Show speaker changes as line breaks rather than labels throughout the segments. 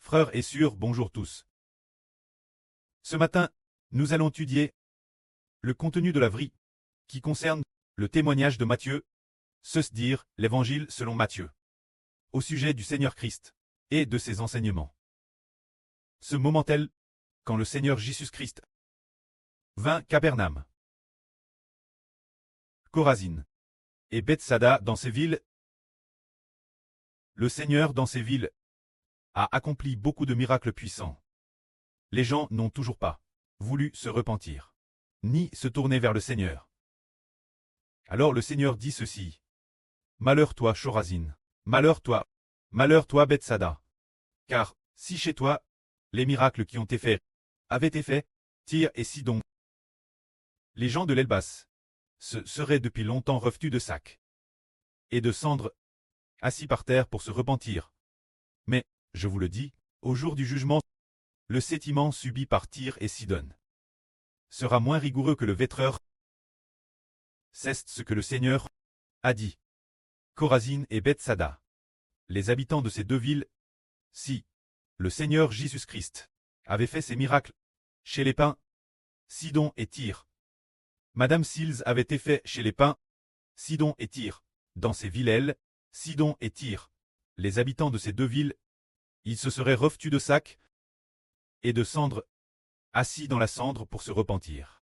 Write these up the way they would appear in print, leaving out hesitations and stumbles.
Frères et sœurs, bonjour tous. Ce matin, nous allons étudier le contenu de la vie qui concerne le témoignage de Matthieu, c'est-à-dire l'évangile selon Matthieu, au sujet du Seigneur Christ et de ses enseignements. Ce moment tel, quand le Seigneur Jésus-Christ vint Capernaum, Chorazine et Bethsada dans ces villes, le Seigneur dans ces villes a accompli beaucoup de miracles puissants. Les gens n'ont toujours pas voulu se repentir, ni se tourner vers le Seigneur. Alors le Seigneur dit ceci. Malheur toi, Chorazine, malheur toi, Bethsada. Car, si chez toi, les miracles qui ont été faits avaient été faits, Tyr et Sidon, les gens de l'Elbas se seraient depuis longtemps revêtus de sacs et de cendres, assis par terre pour se repentir. Mais, je vous le dis, au jour du jugement, le châtiment subi par Tyr et Sidon sera moins rigoureux que le vêtreur. C'est ce que le Seigneur a dit. Chorazine et Bethsada, les habitants de ces deux villes, si le Seigneur Jésus-Christ avait fait ses miracles chez les païens, Sidon et Tyr, Madame Sils avait été fait chez les païens, Sidon et Tyr, dans ces villes, Sidon et Tyr, les habitants de ces deux villes, ils se seraient revêtus de sacs et de cendres, assis dans la cendre pour se repentir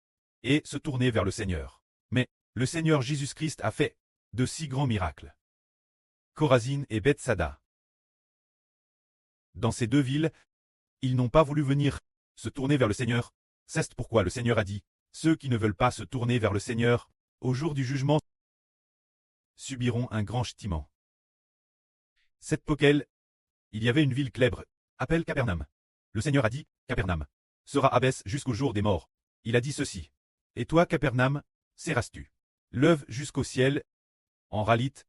et se tourner vers le Seigneur. Mais le Seigneur Jésus-Christ a fait de si grands miracles. Chorazine et Bethsada. Dans ces deux villes, ils n'ont pas voulu venir se tourner vers le Seigneur. C'est pourquoi le Seigneur a dit, ceux qui ne veulent pas se tourner vers le Seigneur, au jour du jugement, subiront un grand châtiment. Cette poquelle, il y avait une ville célèbre, appelée Capernaum. Le Seigneur a dit, Capernaum sera abaisse jusqu'au jour des morts. Il a dit ceci. Et toi, Capernaum, seras-tu lève jusqu'au ciel. En réalité,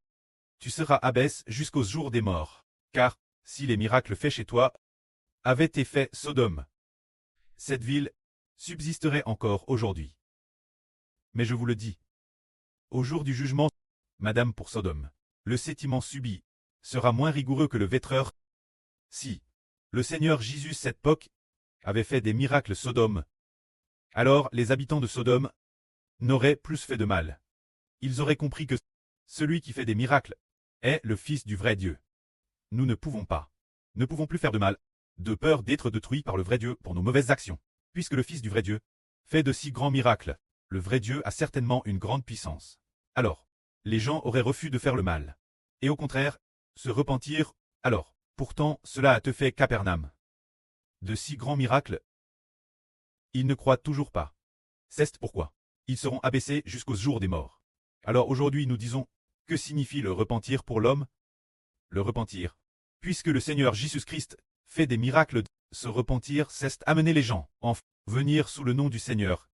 tu seras abaisse jusqu'au jour des morts. Car, si les miracles faits chez toi avaient été faits Sodome, cette ville subsisterait encore aujourd'hui. Mais je vous le dis, au jour du jugement, Madame pour Sodome, le châtiment subi sera moins rigoureux que le vêtreur. Si le Seigneur Jésus cette époque avait fait des miracles Sodome, alors les habitants de Sodome n'auraient plus fait de mal. Ils auraient compris que celui qui fait des miracles est le Fils du vrai Dieu. Nous ne pouvons plus faire de mal, de peur d'être détruits par le vrai Dieu pour nos mauvaises actions. Puisque le Fils du vrai Dieu fait de si grands miracles, le vrai Dieu a certainement une grande puissance. Alors, les gens auraient refusé de faire le mal. Et au contraire, se repentir, alors, pourtant cela a te fait Capernaum. De si grands miracles, ils ne croient toujours pas. C'est pourquoi ils seront abaissés jusqu'au jour des morts. Alors aujourd'hui nous disons, que signifie le repentir pour l'homme? Le repentir. Puisque le Seigneur Jésus-Christ fait des miracles, se repentir, c'est amener les gens, venir sous le nom du Seigneur.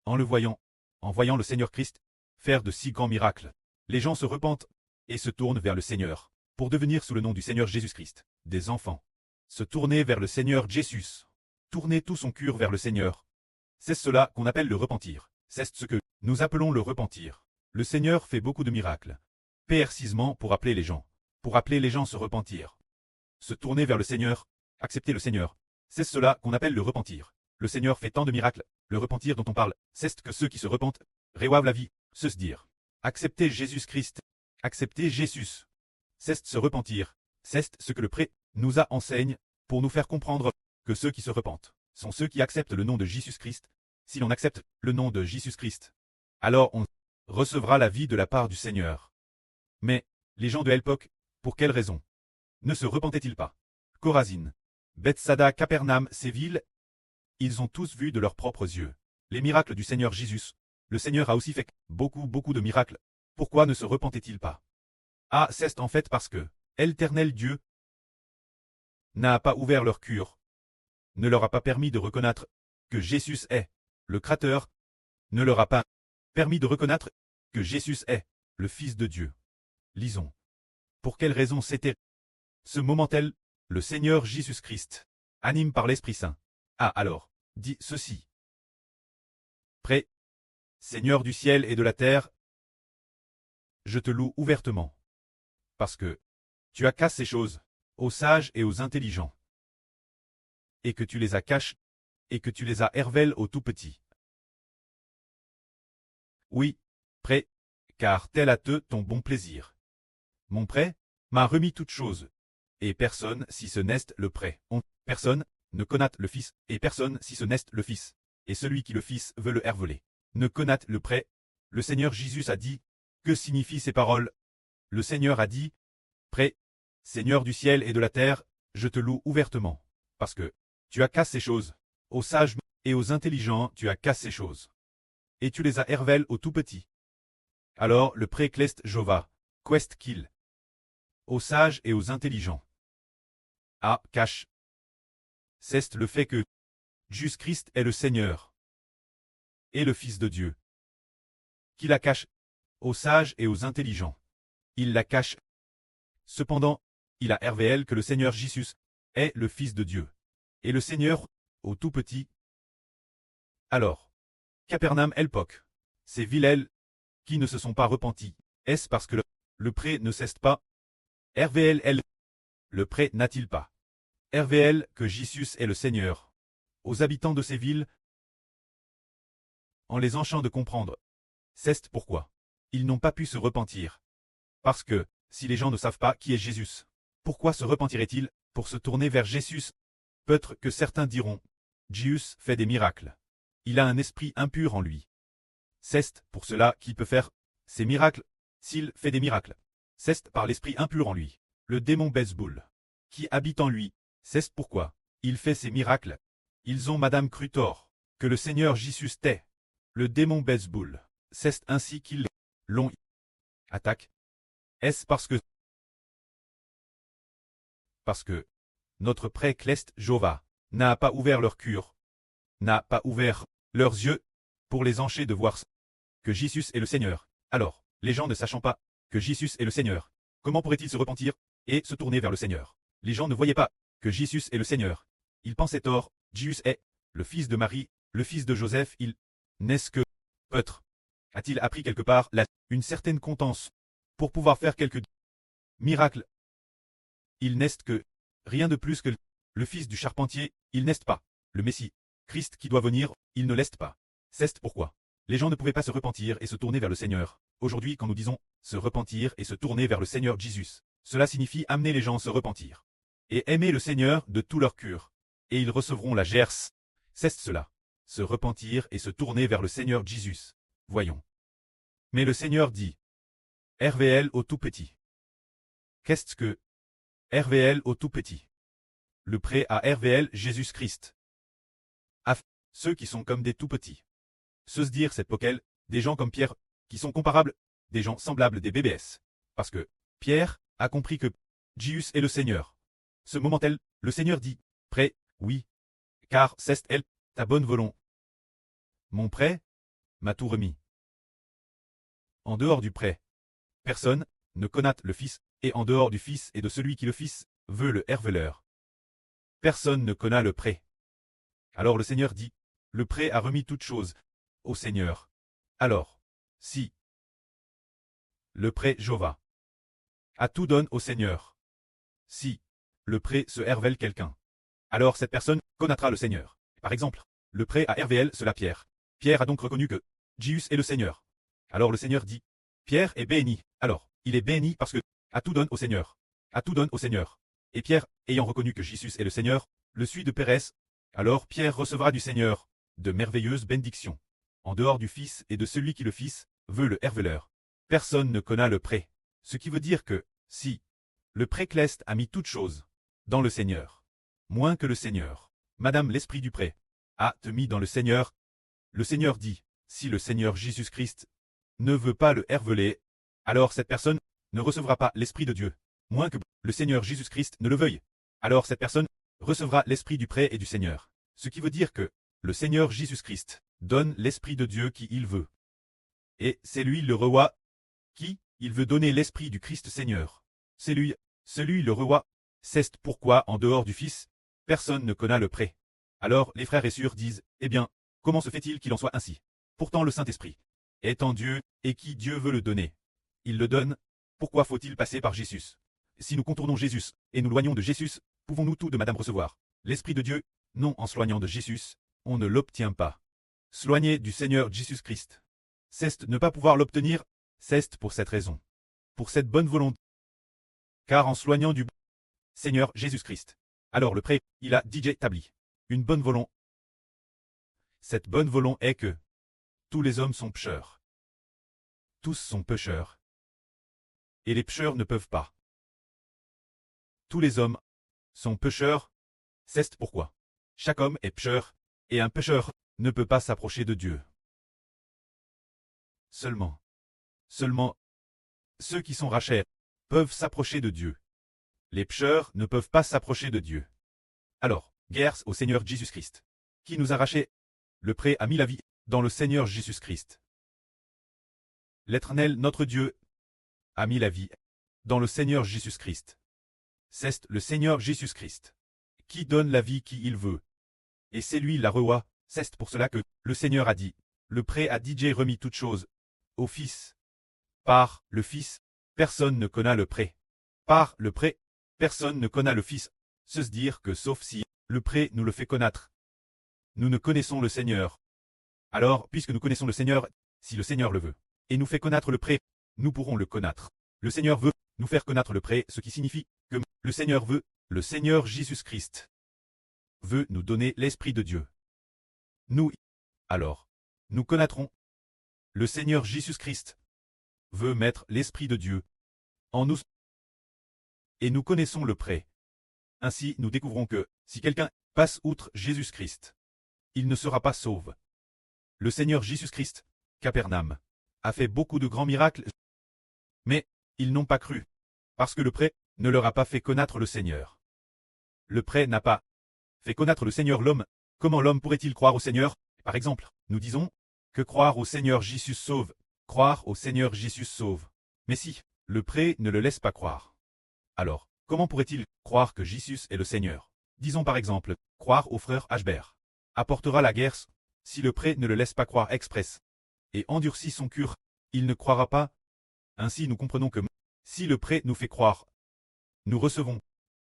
En voyant le Seigneur Christ faire de si grands miracles, les gens se repentent et se tournent vers le Seigneur, pour devenir sous le nom du Seigneur Jésus-Christ, des enfants. Se tourner vers le Seigneur Jésus. Tourner tout son cœur vers le Seigneur. C'est cela qu'on appelle le repentir. C'est ce que nous appelons le repentir. Le Seigneur fait beaucoup de miracles. Précisément pour appeler les gens. Pour appeler les gens à se repentir. Se tourner vers le Seigneur. Accepter le Seigneur. C'est cela qu'on appelle le repentir. Le Seigneur fait tant de miracles. Le repentir dont on parle, c'est que ceux qui se repentent reçoivent la vie. Se dire. Accepter Jésus-Christ. Accepter Jésus. C'est se repentir. C'est ce que le prêtre nous a enseigne pour nous faire comprendre que ceux qui se repentent sont ceux qui acceptent le nom de Jésus-Christ. Si l'on accepte le nom de Jésus-Christ, alors on recevra la vie de la part du Seigneur. Mais, les gens de l'époque, pour quelle raison ne se repentaient-ils pas? Chorazine, Bethsada, Capernaum, ces villes, ils ont tous vu de leurs propres yeux les miracles du Seigneur Jésus. Le Seigneur a aussi fait beaucoup de miracles. Pourquoi ne se repentaient-ils pas? Ah, c'est en fait parce que l'Éternel Dieu n'a pas ouvert leur cœur, ne leur a pas permis de reconnaître que Jésus est le Créateur, ne leur a pas permis de reconnaître que Jésus est le Fils de Dieu. Lisons. Pour quelle raison c'était ce moment tel, le Seigneur Jésus-Christ, anime par l'Esprit Saint, a alors dit ceci. Prêt, Seigneur du ciel et de la terre, je te loue ouvertement, parce que tu as cassé ces choses aux sages et aux intelligents. Et que tu les as caches, et que tu les as hervels aux tout petits. Oui, prêt, car tel a te ton bon plaisir. Mon prêt m'a remis toute chose. Et personne, si ce n'est le prêt, personne, ne connaît le Fils, et personne, si ce n'est le Fils. Et celui qui le Fils veut le herveler, ne connaît le prêt. Le Seigneur Jésus a dit, que signifient ces paroles? Le Seigneur a dit, prêt, Seigneur du ciel et de la terre, je te loue ouvertement, parce que tu as cassé ces choses. Aux sages et aux intelligents tu as cassé ces choses. Et tu les as hervels aux tout petits. Alors le prêt clest Jova, quest qu'il. Aux sages et aux intelligents. Ah, cache. C'est le fait que Jésus-Christ est le Seigneur et le Fils de Dieu. Qui la cache aux sages et aux intelligents. Il la cache. Cependant, il a hervé que le Seigneur Jésus est le Fils de Dieu. Et le Seigneur, au tout petit. Alors, Capernaum Elpoc, ces villes qui ne se sont pas repentis, est-ce parce que le prêt ne cesse pas? RVL, le prêt n'a-t-il pas? RVL que Jésus est le Seigneur. Aux habitants de ces villes, en les enchant de comprendre. C'est pourquoi ils n'ont pas pu se repentir. Parce que, si les gens ne savent pas qui est Jésus, pourquoi se repentiraient-ils pour se tourner vers Jésus? Peut-être que certains diront, Jésus fait des miracles. Il a un esprit impur en lui. C'est pour cela qu'il peut faire ces miracles, s'il fait des miracles. C'est par l'esprit impur en lui, le démon Belzéboul, qui habite en lui. C'est pourquoi il fait ces miracles. Ils ont Madame Crutor, que le Seigneur Jésus tait. Le démon Belzéboul, c'est ainsi qu'ils l'ont attaque. Est-ce parce que notre prêtre Clest Jova n'a pas ouvert leur cœur, n'a pas ouvert leurs yeux pour les encher de voir que Jésus est le Seigneur. Alors, les gens ne sachant pas que Jésus est le Seigneur, comment pourraient-ils se repentir et se tourner vers le Seigneur? Les gens ne voyaient pas que Jésus est le Seigneur. Ils pensaient tort, Jésus est le fils de Marie, le fils de Joseph, il n'est-ce que peut-être a-t-il appris quelque part une certaine contenance pour pouvoir faire quelques miracles? Il n'est que rien de plus que le fils du charpentier, il n'est pas le Messie, Christ qui doit venir, il ne l'est pas. C'est pourquoi les gens ne pouvaient pas se repentir et se tourner vers le Seigneur. Aujourd'hui, quand nous disons se repentir et se tourner vers le Seigneur Jésus, cela signifie amener les gens à se repentir et aimer le Seigneur de tout leur cœur, et ils recevront la gerce. C'est cela, se repentir et se tourner vers le Seigneur Jésus. Voyons. Mais le Seigneur dit, RVL au tout petit. Qu'est-ce que RVL au tout petit? Le prêt à RVL Jésus-Christ. À ceux qui sont comme des tout petits. Se dire cette poquelle, des gens comme Pierre, qui sont comparables, des gens semblables des BBS. Parce que Pierre a compris que Jésus est le Seigneur. Ce moment-elle, le Seigneur dit, prêt, oui, car c'est elle, ta bonne volonté. Mon prêt m'a tout remis. En dehors du prêt, personne ne connaît le Fils, et en dehors du Fils et de celui qui le Fils veut le herveleur. Personne ne connaît le prêt. Alors le Seigneur dit, le prêt a remis toute chose au Seigneur. Alors, si le prêt Jova a tout donne au Seigneur, si le prêt se hervelle quelqu'un, alors cette personne connaîtra le Seigneur. Par exemple, le prêt à RVL cela Pierre. Pierre a donc reconnu que Jésus est le Seigneur. Alors le Seigneur dit, Pierre est béni. Alors, il est béni parce que à tout donne au Seigneur. À tout donne au Seigneur. Et Pierre, ayant reconnu que Jésus est le Seigneur, le suit de Pérès. Alors Pierre recevra du Seigneur de merveilleuses bénédictions. En dehors du Fils et de celui qui le Fils veut le herveleur. Personne ne connaît le prêt. Ce qui veut dire que, si le prêt Clest a mis toute chose dans le Seigneur, moins que le Seigneur, Madame l'Esprit du prêt, a te mis dans le Seigneur. Le Seigneur dit, si le Seigneur Jésus-Christ ne veut pas le herveler, alors cette personne ne recevra pas l'Esprit de Dieu, moins que le Seigneur Jésus-Christ ne le veuille. Alors cette personne recevra l'Esprit du prêt et du Seigneur. Ce qui veut dire que le Seigneur Jésus-Christ donne l'Esprit de Dieu qui il veut. Et c'est lui le roi qui il veut donner l'Esprit du Christ Seigneur. C'est lui le roi. C'est pourquoi en dehors du Fils, personne ne connaît le prêt. Alors les frères et sœurs disent, eh bien, comment se fait-il qu'il en soit ainsi? Pourtant le Saint-Esprit est en Dieu, et qui Dieu veut le donner. Il le donne, pourquoi faut-il passer par Jésus? Si nous contournons Jésus, et nous loignons de Jésus, pouvons-nous tout de Madame recevoir l'Esprit de Dieu? Non, en s'éloignant de Jésus, on ne l'obtient pas. S'éloigner du Seigneur Jésus-Christ, c'est ne pas pouvoir l'obtenir, c'est pour cette raison. Pour cette bonne volonté. Car en s'éloignant du Seigneur Jésus-Christ, alors le prêt, il a déjà établi une bonne volonté. Cette bonne volonté est que tous les hommes sont pécheurs. Tous sont pécheurs. Et les pécheurs ne peuvent pas. Tous les hommes sont pécheurs, c'est pourquoi chaque homme est pécheur, et un pécheur ne peut pas s'approcher de Dieu. Seulement ceux qui sont rachés peuvent s'approcher de Dieu. Les pécheurs ne peuvent pas s'approcher de Dieu. Alors, guerre au Seigneur Jésus-Christ, qui nous a rachés. Le prêt a mis la vie dans le Seigneur Jésus-Christ. L'Éternel, notre Dieu, a mis la vie dans le Seigneur Jésus-Christ. C'est le Seigneur Jésus-Christ qui donne la vie qui il veut. Et c'est lui la roi, c'est pour cela que le Seigneur a dit, le prêt a DJ remis toute chose au Fils. Par le Fils, personne ne connaît le prêt. Par le prêt, personne ne connaît le Fils. Se dire que sauf si le prêt nous le fait connaître. Nous ne connaissons le Seigneur. Alors, puisque nous connaissons le Seigneur, si le Seigneur le veut, et nous fait connaître le prêt, nous pourrons le connaître. Le Seigneur veut nous faire connaître le prêt, ce qui signifie que le Seigneur veut, le Seigneur Jésus-Christ veut nous donner l'Esprit de Dieu. Nous, alors, nous connaîtrons. Le Seigneur Jésus-Christ veut mettre l'Esprit de Dieu en nous. Et nous connaissons le prêt. Ainsi, nous découvrons que, si quelqu'un passe outre Jésus-Christ, il ne sera pas sauvé. Le Seigneur Jésus-Christ, Capernaum, a fait beaucoup de grands miracles, mais ils n'ont pas cru, parce que le prêt ne leur a pas fait connaître le Seigneur. Le prêt n'a pas fait connaître le Seigneur l'homme. Comment l'homme pourrait-il croire au Seigneur? Par exemple, nous disons que croire au Seigneur Jésus sauve, croire au Seigneur Jésus sauve. Mais si le prêt ne le laisse pas croire, alors comment pourrait-il croire que Jésus est le Seigneur? Disons par exemple, croire au frère Hbert apportera la guerre. Si le prêt ne le laisse pas croire express et endurcit son cœur, il ne croira pas. Ainsi nous comprenons que si le prêt nous fait croire, nous recevons.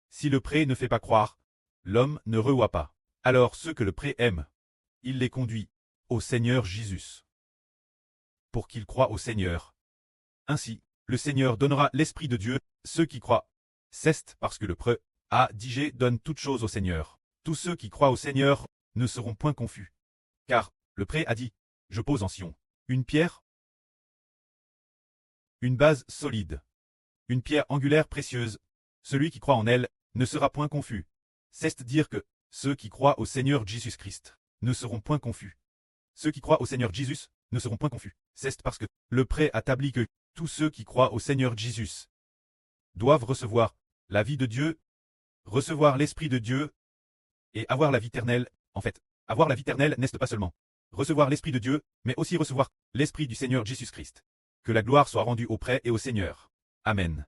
Si le prêt ne fait pas croire, l'homme ne reçoit pas. Alors ceux que le prêt aime, il les conduit au Seigneur Jésus, pour qu'ils croient au Seigneur. Ainsi, le Seigneur donnera l'Esprit de Dieu, ceux qui croient. C'est parce que le prêt a dit donne toute chose au Seigneur. Tous ceux qui croient au Seigneur ne seront point confus. Car le prêt a dit, je pose en Sion une pierre, une base solide, une pierre angulaire précieuse. Celui qui croit en elle ne sera point confus. C'est dire que ceux qui croient au Seigneur Jésus-Christ ne seront point confus. Ceux qui croient au Seigneur Jésus ne seront point confus. C'est parce que le prêt a établi que tous ceux qui croient au Seigneur Jésus doivent recevoir la vie de Dieu, recevoir l'Esprit de Dieu et avoir la vie éternelle. En fait, avoir la vie éternelle n'est pas seulement recevoir l'Esprit de Dieu, mais aussi recevoir l'Esprit du Seigneur Jésus-Christ. Que la gloire soit rendue au prêt et au Seigneur. Amen.